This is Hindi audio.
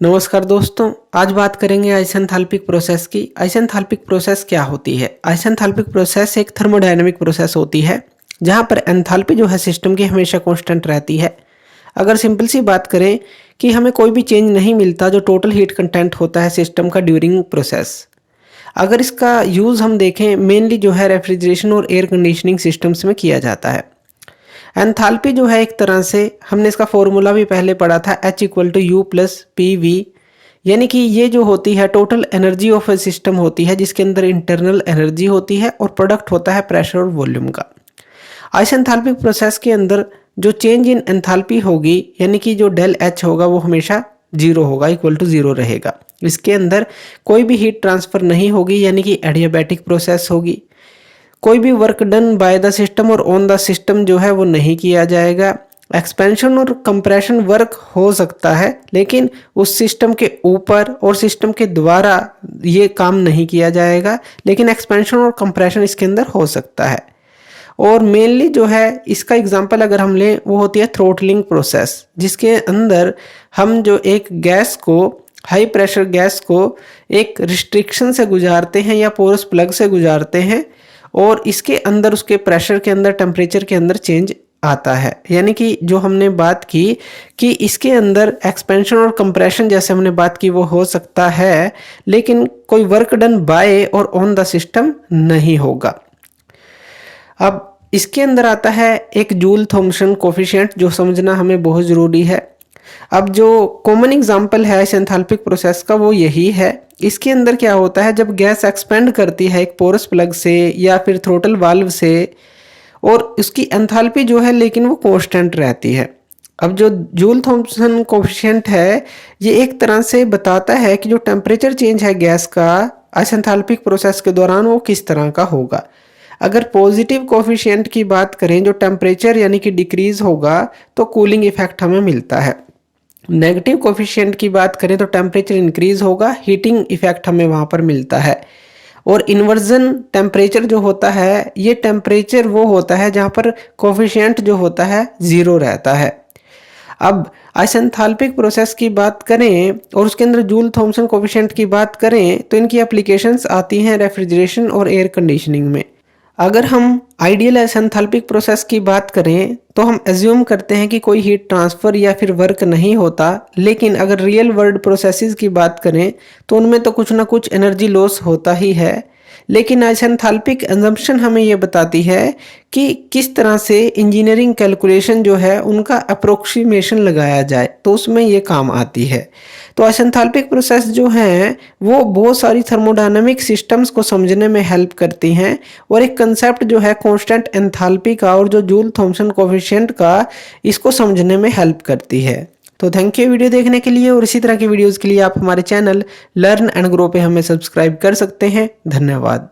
नमस्कार दोस्तों, आज बात करेंगे आइसेंथाल्पिक प्रोसेस की। आइसेंथाल्पिक प्रोसेस क्या होती है? आइसेंथाल्पिक प्रोसेस एक थर्मोडायनामिक प्रोसेस होती है जहां पर एंथैल्पी जो है सिस्टम की हमेशा कांस्टेंट रहती है। अगर सिंपल सी बात करें कि हमें कोई भी चेंज नहीं मिलता जो टोटल हीट कंटेंट होता है सिस्टम का ड्यूरिंग प्रोसेस। अगर इसका यूज़ हम देखें मेनली जो है रेफ्रिजरेशन और एयर कंडीशनिंग सिस्टम्स में किया जाता है। एंथैल्पी जो है एक तरह से हमने इसका फॉर्मूला भी पहले पढ़ा था H=U+PV, यानी कि ये जो होती है total energy of A system होती है जिसके अंदर इंटरनल एनर्जी होती है और प्रोडक्ट होता है प्रेशर और वॉल्यूम का। आइसेंथैल्पिक प्रोसेस के अंदर जो चेंज इन एंथैल्पी होगी यानी कि जो डेल H होगा वो हमेशा जीरो होगा, =0 रहेगा। इसके अंदर कोई भी हीट ट्रांसफर नहीं होगी यानी कि एडियाबैटिक प्रोसेस होगी। कोई भी work done by the system और ऑन द सिस्टम जो है वो नहीं किया जाएगा। एक्सपेंशन और कंप्रेशन वर्क हो सकता है लेकिन उस सिस्टम के ऊपर और सिस्टम के द्वारा ये काम नहीं किया जाएगा, लेकिन एक्सपेंशन और कंप्रेशन इसके अंदर हो सकता है। और मेनली जो है इसका एग्जांपल अगर हम लें वो होती है थ्रोटलिंग प्रोसेस, जिसके अंदर हम जो एक गैस को हाई प्रेशर गैस को एक रिस्ट्रिक्शन से गुजारते हैं या पोरस प्लग से गुजारते हैं और इसके अंदर उसके प्रेशर के अंदर टेम्परेचर के अंदर चेंज आता है। यानी कि जो हमने बात की कि इसके अंदर एक्सपेंशन और कंप्रेशन जैसे हमने बात की वो हो सकता है लेकिन कोई वर्क डन बाय और ऑन द सिस्टम नहीं होगा। अब इसके अंदर आता है एक जूल थॉम्सन कोफिशिएंट जो समझना हमें बहुत ज़रूरी है। अब जो कॉमन एग्जांपल है आइसेंथैल्पिक प्रोसेस का वो यही है। इसके अंदर क्या होता है जब गैस एक्सपेंड करती है एक पोरस प्लग से या फिर थ्रोटल वाल्व से और उसकी एंथैल्पी जो है लेकिन वो कांस्टेंट रहती है। अब जो जूल थॉम्सन कोफिशिएंट है ये एक तरह से बताता है कि जो टेम्परेचर चेंज है गैस का आइसेंथैल्पिक प्रोसेस के दौरान वो किस तरह का होगा। अगर पॉजिटिव कोफिशिएंट की बात करें जो टेम्परेचर यानी कि डिक्रीज होगा तो कूलिंग इफेक्ट हमें मिलता है। नेगेटिव कोफिशिएंट की बात करें तो टेम्परेचर इंक्रीज होगा, हीटिंग इफेक्ट हमें वहाँ पर मिलता है। और इन्वर्जन टेम्परेचर जो होता है ये टेम्परेचर वो होता है जहाँ पर कोफिशिएंट जो होता है ज़ीरो रहता है। अब आइसेंथैल्पिक प्रोसेस की बात करें और उसके अंदर जूल थॉम्सन कोफिशिएंट की बात करें तो इनकी एप्लीकेशंस आती हैं रेफ्रिजरेशन और एयर कंडीशनिंग में। अगर हम आइडियल आइसेंथैल्पिक प्रोसेस की बात करें तो हम एज्यूम करते हैं कि कोई हीट ट्रांसफ़र या फिर वर्क नहीं होता, लेकिन अगर रियल वर्ल्ड प्रोसेसेस की बात करें तो उनमें तो कुछ ना कुछ एनर्जी लॉस होता ही है। लेकिन आइसेंथैल्पिक असम्पशन हमें ये बताती है कि किस तरह से इंजीनियरिंग कैलकुलेशन जो है उनका अप्रोक्सीमेशन लगाया जाए तो उसमें ये काम आती है। तो आइसेंथैल्पिक प्रोसेस जो हैं वो बहुत सारी थर्मोडायनामिक सिस्टम्स को समझने में हेल्प करती हैं और एक कंसेप्ट जो है कांस्टेंट एंथैल्पी का और जो जूल थॉम्सन कोफिशिएंट का इसको समझने में हेल्प करती है। तो थैंक यू वीडियो देखने के लिए और इसी तरह की वीडियोस के लिए आप हमारे चैनल लर्न एंड ग्रो पे हमें सब्सक्राइब कर सकते हैं। धन्यवाद।